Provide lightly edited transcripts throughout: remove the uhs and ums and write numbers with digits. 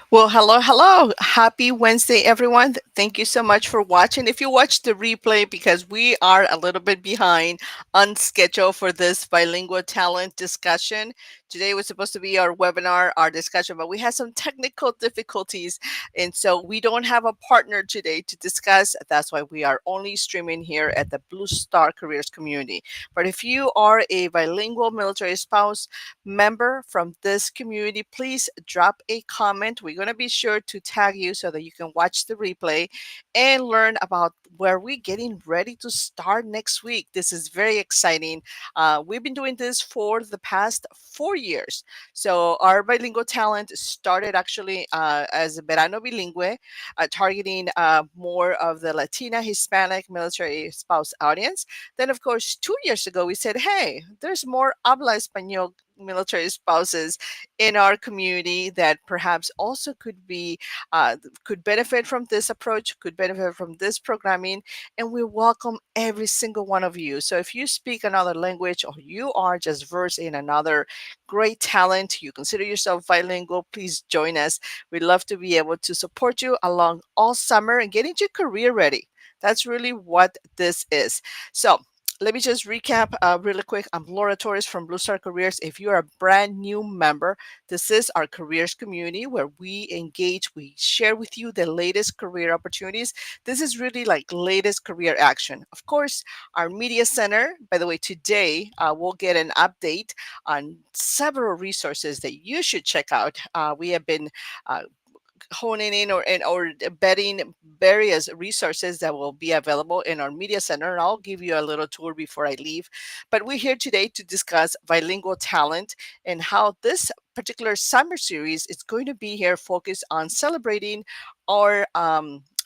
Well, hello, hello. Happy Wednesday, everyone. Thank you so much for watching. If you watch the replay, because we are a little bit behind on schedule for this bilingual talent discussion. Today was supposed to be our webinar, our discussion, but we had some technical difficulties. And so we don't have a partner today to discuss. That's why we are only streaming here at the Blue Star Careers community. But if you are a bilingual military spouse, member from this community, please drop a comment. We're going to be sure to tag you so that you can watch the replay and learn about where we're getting ready to start next week. This is very exciting. We've been doing this for the past 4 years. So our bilingual talent started actually as a Verano Bilingüe, targeting more of the Latina, Hispanic military spouse audience. Then, of course, 2 years ago, we said, hey, there's more habla español military spouses in our community that perhaps also could benefit from this approach, could benefit from this programming, and we welcome every single one of you. So if you speak another language or you are just versed in another great talent, you consider yourself bilingual, please join us. We'd love to be able to support you along all summer and getting you career ready. That's really what this is. So let me just recap really quick. I'm Laura Torres from Blue Star Careers. If you're a brand new member, this is our careers community where we engage, we share with you the latest career opportunities. This is really like latest career action. Of course, our media center, by the way, today we'll get an update on several resources that you should check out. We have been uh, honing in or betting various resources that will be available in our media center. And I'll give you a little tour before I leave. But we're here today to discuss bilingual talent and how this particular summer series is going to be here focused on celebrating our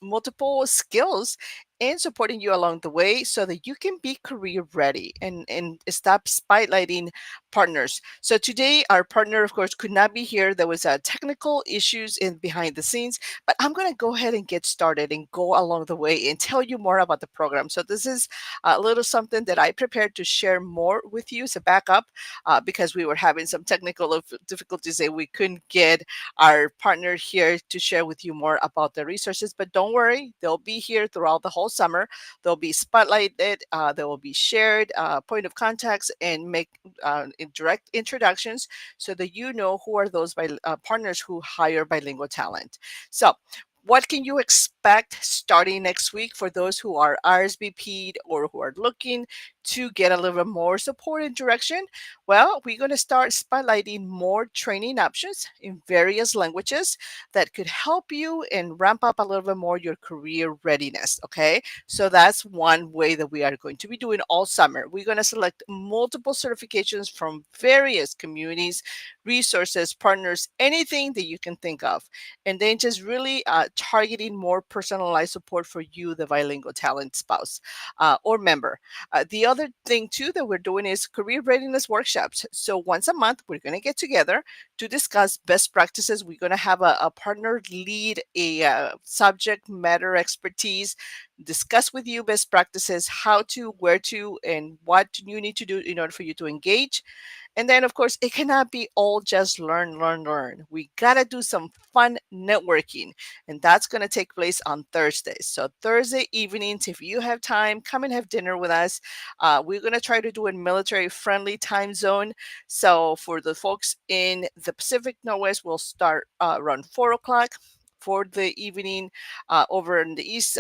multiple skills and supporting you along the way so that you can be career ready and stop spotlighting partners. So today our partner of course could not be here. There was technical issues in behind the scenes, but I'm going to go ahead and get started and go along the way and tell you more about the program. So this is a little something that I prepared to share more with you as a backup because we were having some technical difficulties and we couldn't get our partner here to share with you more about the resources. But don't worry, they'll be here throughout the whole summer. They'll be spotlighted, they will be shared, point of contacts, and make direct introductions so that you know who are those partners who hire bilingual talent. So, what can you expect starting next week for those who are RSVP'd or who are looking to get a little bit more support and direction? Well, we're going to start spotlighting more training options in various languages that could help you and ramp up a little bit more your career readiness. Okay. So that's one way that we are going to be doing all summer. We're going to select multiple certifications from various communities, resources, partners, anything that you can think of. And then just really targeting more personalized support for you, the bilingual talent spouse or member. The other thing too that we're doing is career readiness workshops. So once a month, we're going to get together to discuss best practices. We're going to have a partner lead a subject matter expertise, discuss with you best practices, how to, where to, and what you need to do in order for you to engage. And then, of course, it cannot be all just learn, learn, learn. We got to do some fun networking, and that's going to take place on Thursdays. So, Thursday evenings, if you have time, come and have dinner with us. We're going to try to do a military friendly time zone. So, for the folks in the Pacific Northwest, we'll start around 4 o'clock. For the evening over in the East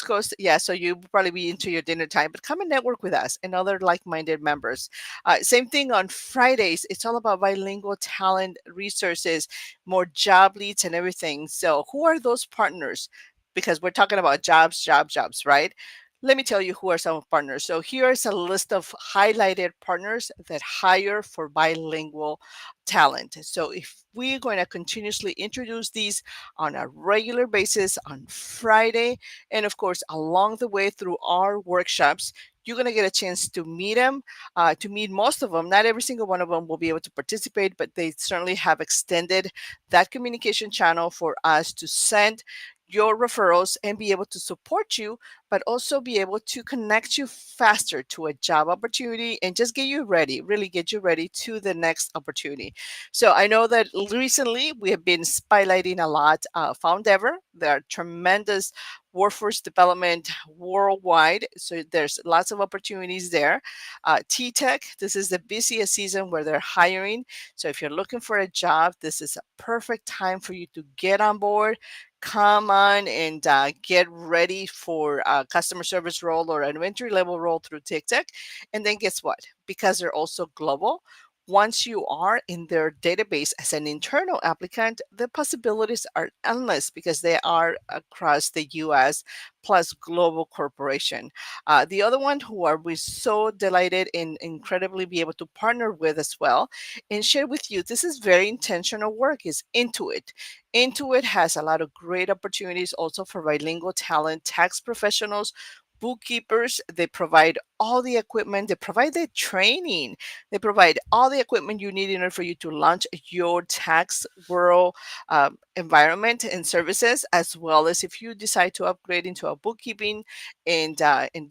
Coast, yeah. So you probably be into your dinner time, but come and network with us and other like-minded members. Same thing on Fridays. It's all about bilingual talent resources, more job leads, and everything. So, who are those partners? Because we're talking about jobs, jobs, right? Let me tell you who are some partners. So, here's a list of highlighted partners that hire for bilingual talent. So, if we're going to continuously introduce these on a regular basis on Friday, and of course, along the way through our workshops, you're going to get a chance to meet them, to meet most of them. Not every single one of them will be able to participate, but they certainly have extended that communication channel for us to send your referrals and be able to support you, but also be able to connect you faster to a job opportunity and just get you ready, really get you ready to the next opportunity. So I know that recently we have been spotlighting a lot Foundever. There are tremendous workforce development worldwide. So there's lots of opportunities there. Tech, this is the busiest season where they're hiring. So if you're looking for a job, this is a perfect time for you to get on board. Come on and get ready for a customer service role or an entry level role through TikTok. And then guess what? Because they're also global, once you are in their database as an internal applicant, the possibilities are endless because they are across the US plus global corporation. The other one who are we so delighted and incredibly be able to partner with as well and share with you, this is very intentional work, is Intuit. Intuit has a lot of great opportunities also for bilingual talent, tax professionals, bookkeepers. They provide all the equipment, they provide the training, they provide all the equipment you need in order for you to launch your tax world environment and services, as well as if you decide to upgrade into a bookkeeping and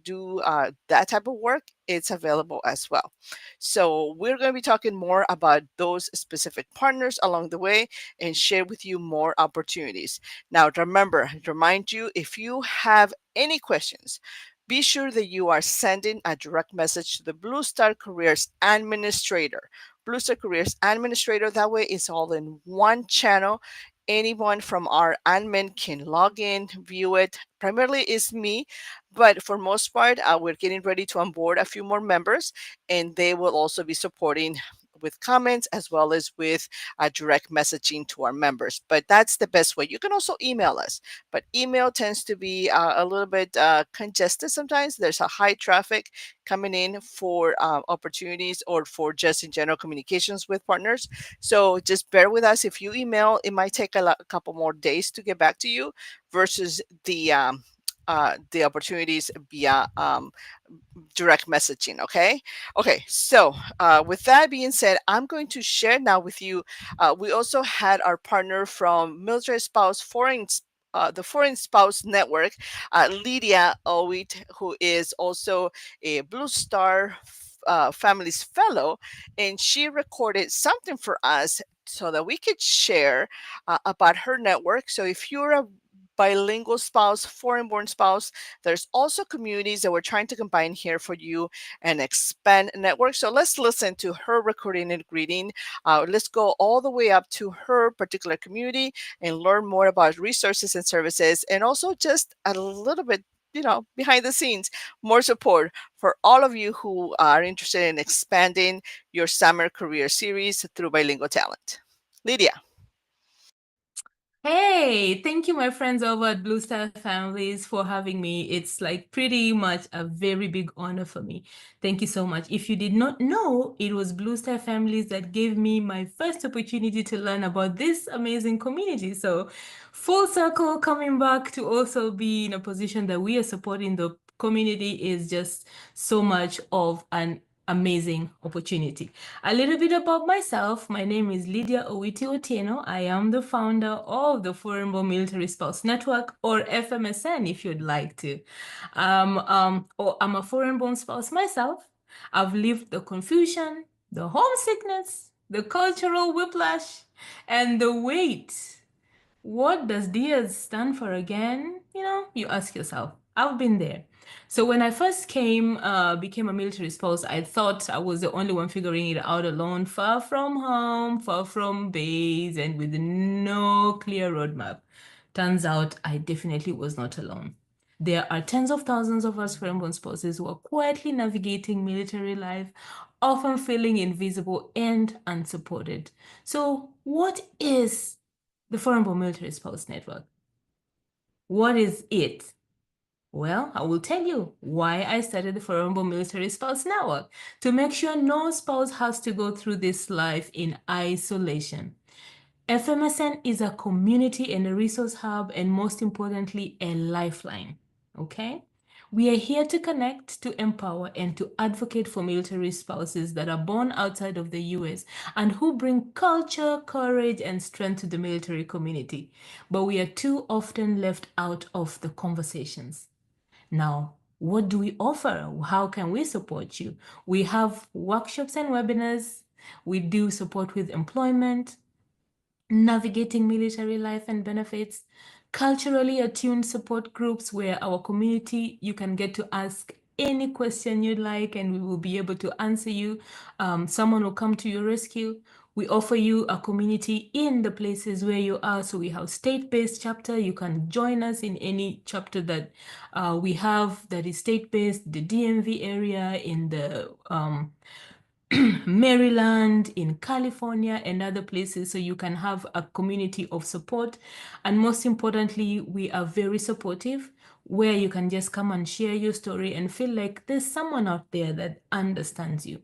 do that type of work, it's available as well. So we're going to be talking more about those specific partners along the way and share with you more opportunities. Now, remember, remind you, if you have any questions, be sure that you are sending a direct message to the Blue Star Careers Administrator. Blue Star Careers Administrator, that way it's all in one channel. Anyone from our admin can log in, view it. Primarily is me, but for most part, we're getting ready to onboard a few more members, and they will also be supporting with comments as well as with direct messaging to our members. But that's the best way. You can also email us, but email tends to be a little bit congested sometimes. There's a high traffic coming in for opportunities or for just in general communications with partners. So just bear with us. If you email, it might take a couple more days to get back to you versus the opportunities via direct messaging. Okay, so with that being said, I'm going to share now with you, we also had our partner from military spouse the Foreign Spouse Network, Lydia Owit, who is also a Blue Star Families Fellow, and she recorded something for us so that we could share about her network. So if you're a bilingual spouse, foreign born spouse, there's also communities that we're trying to combine here for you and expand network. So let's listen to her recording and greeting. Let's go all the way up to her particular community and learn more about resources and services, and also just a little bit, behind the scenes, more support for all of you who are interested in expanding your summer career series through Bilingual Talent. Lydia. Hey, thank you, my friends over at Blue Star Families, for having me. It's like pretty much a very big honor for me. Thank you so much. If you did not know, it was Blue Star Families that gave me my first opportunity to learn about this amazing community. So, full circle, coming back to also be in a position that we are supporting the community is just so much of an amazing opportunity. A little bit about myself. My name is Lydia Owiti Otieno. I am the founder of the Foreign Born Military Spouse Network, or FMSN if you'd like to. I'm a foreign born spouse myself. I've lived the confusion, the homesickness, the cultural whiplash, and the wait. What does DIAS stand for again? You ask yourself. I've been there. So when I first became a military spouse, I thought I was the only one figuring it out alone, far from home, far from base, and with no clear roadmap. Turns out I definitely was not alone. There are tens of thousands of us foreign-born spouses who are quietly navigating military life, often feeling invisible and unsupported. So, what is the Foreign-Born Military Spouse Network? What is it? Well, I will tell you why I started the Foreign-Born Military Spouse Network, to make sure no spouse has to go through this life in isolation. FMSN is a community and a resource hub, and most importantly, a lifeline. Okay? We are here to connect, to empower, and to advocate for military spouses that are born outside of the US and who bring culture, courage, and strength to the military community. But we are too often left out of the conversations. Now, what do we offer? How can we support you? We have workshops and webinars. We do support with employment, navigating military life and benefits, culturally attuned support groups where our community, you can get to ask any question you'd like and we will be able to answer you. Someone will come to your rescue. We offer you a community in the places where you are. So we have state-based chapter. You can join us in any chapter that we have that is state-based, the DMV area, in the Maryland, in California, and other places, so you can have a community of support. And most importantly, we are very supportive, where you can just come and share your story and feel like there's someone out there that understands you.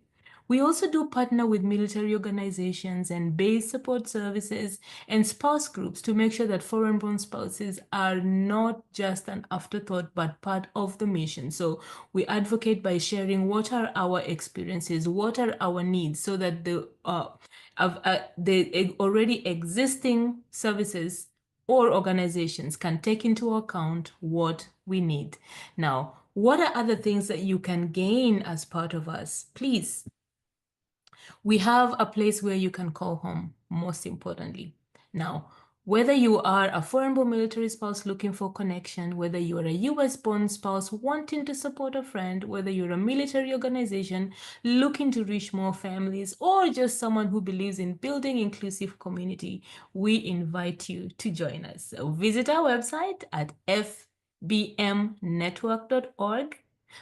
We also do partner with military organizations and base support services and spouse groups to make sure that foreign born spouses are not just an afterthought but part of the mission. So we advocate by sharing what are our experiences, what are our needs, so that the already existing services or organizations can take into account what we need. Now, what are other things that you can gain as part of us? Please, we have a place where you can call home, most importantly. Now, whether you are a foreign born military spouse looking for connection, whether you are a US born spouse wanting to support a friend, whether you're a military organization looking to reach more families, or just someone who believes in building inclusive community, we invite you to join us. So visit our website at fbmnetwork.org.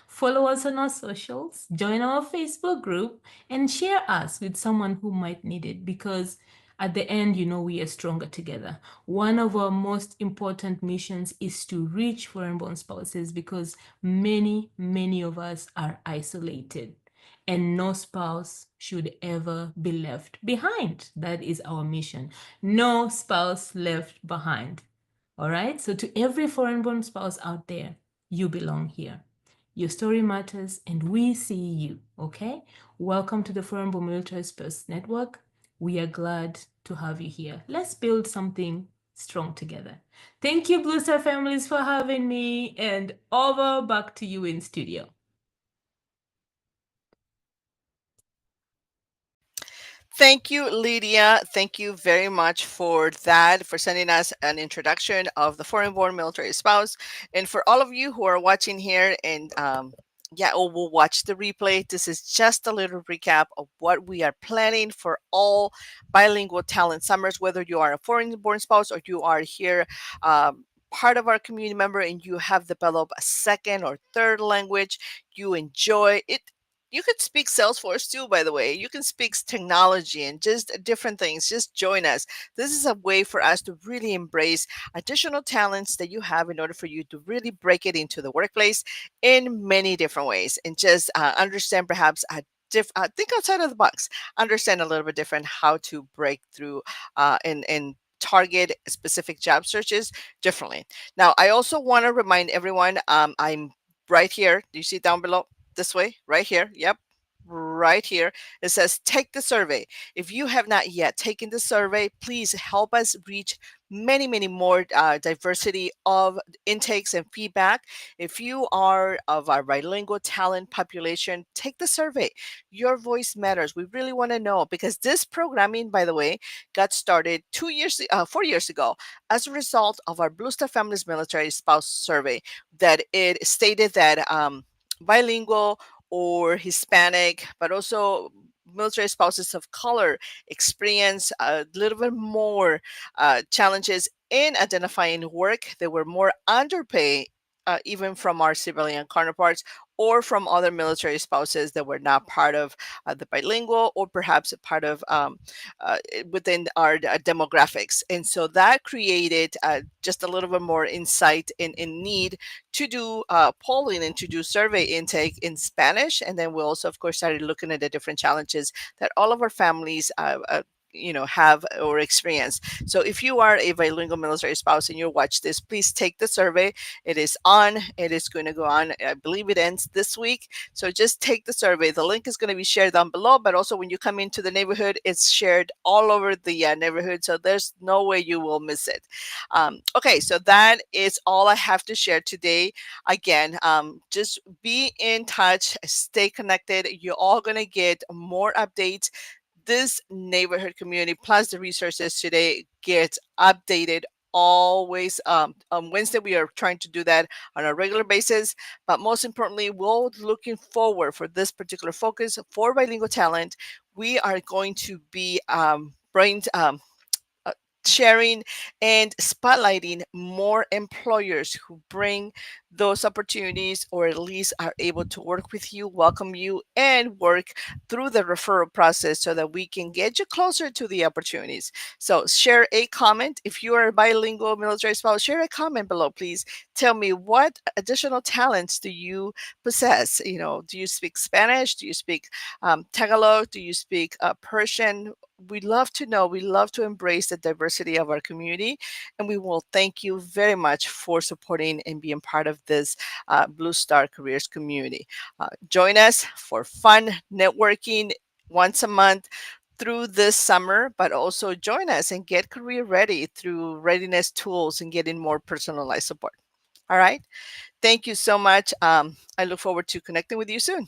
Follow us on our socials, join our Facebook group, and share us with someone who might need it, because at the end, we are stronger together. One of our most important missions is to reach foreign born spouses, because many, many of us are isolated and no spouse should ever be left behind. That is our mission. No spouse left behind. All right. So, to every foreign born spouse out there, you belong here. Your story matters, and we see you. Okay. Welcome to the Foreign Born Military Spouse Network. We are glad to have you here. Let's build something strong together. Thank you, Blue Star families, for having me. And over back to you in studio. Thank you, Lydia. Thank you very much for that, for sending us an introduction of the foreign born military spouse. And for all of you who are watching here and yeah, or will watch the replay, this is just a little recap of what we are planning for all bilingual talent summers, whether you are a foreign born spouse or you are here. Part of our community member and you have developed a second or third language, you enjoy it. You could speak Salesforce too, by the way. You can speak technology and just different things. Just join us. This is a way for us to really embrace additional talents that you have in order for you to really break it into the workplace in many different ways and just understand perhaps a think outside of the box, understand a little bit different how to break through and target specific job searches differently. Now, I also want to remind everyone I'm right here. Do you see down below? This way, right here. Yep. Right here. It says take the survey. If you have not yet taken the survey, please help us reach many, many more diversity of intakes and feedback. If you are of our bilingual talent population, take the survey. Your voice matters. We really want to know because this programming, by the way, got started 4 years ago as a result of our Blue Star Families Military Spouse Survey that it stated that bilingual or Hispanic, but also military spouses of color experience a little bit more challenges in identifying work. They were more underpaid. Even from our civilian counterparts or from other military spouses that were not part of the bilingual or perhaps a part of within our demographics. And so that created just a little bit more insight in need to do polling and to do survey intake in Spanish. And then we also, of course, started looking at the different challenges that all of our families have or experience. So if you are a bilingual military spouse and you watch this, please take the survey. It is on. It is going to go on. I believe it ends this week. So just take the survey. The link is going to be shared down below, but also when you come into the neighborhood, it's shared all over the neighborhood. So there's no way you will miss it. Okay, so that is all I have to share today. Again, just be in touch, stay connected. You're all going to get more updates. This neighborhood community plus the resources today gets updated always. On Wednesday we are trying to do that on a regular basis, but most importantly we're looking forward for this particular focus for bilingual talent. We are going to be uh, sharing and spotlighting more employers who bring those opportunities or at least are able to work with you, welcome you, and work through the referral process so that we can get you closer to the opportunities. So share a comment. If you are a bilingual military spouse, share a comment below, please. Tell me what additional talents do you possess? Do you speak Spanish? Do you speak Tagalog? Do you speak Persian? We love to know. We love to embrace the diversity of our community, and we will thank you very much for supporting and being part of this Blue Star Careers community. Join us for fun networking once a month through this summer, but also join us and get career ready through readiness tools and getting more personalized support. All right. Thank you so much. I look forward to connecting with you soon.